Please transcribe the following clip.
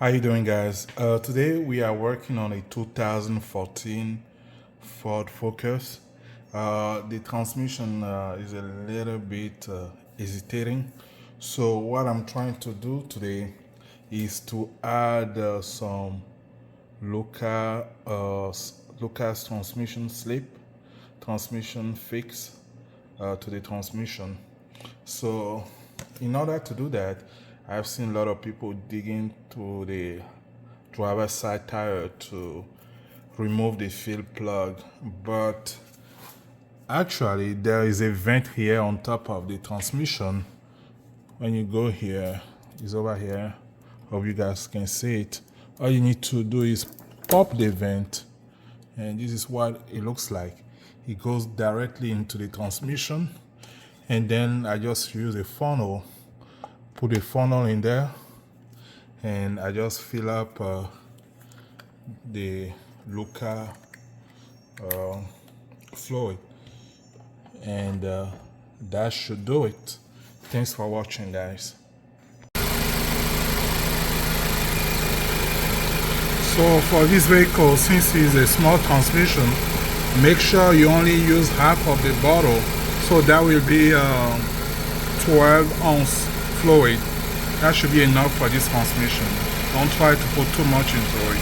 How you doing, guys? Today we are working on a 2014 Ford Focus. The transmission is a little bit hesitating. So what I'm trying to do today is to add some Lucas transmission slip, transmission fix to the transmission. So, in order to do that, I've seen a lot of people digging to the driver's side tire to remove the fill plug, but actually, there is a vent here on top of the transmission. When you go here, it's over here. Hope you guys can see it. All you need to do is pop the vent, and this is what it looks like. It goes directly into the transmission, and then I just use a funnel, put a funnel in there, and I just fill up the Lucas fluid, and that should do it. Thanks for watching, guys. So for this vehicle, since it's a small transmission, make sure you only use half of the bottle, so that will be 12-ounce fluid. That should be enough for this transmission. Don't try to put too much into it.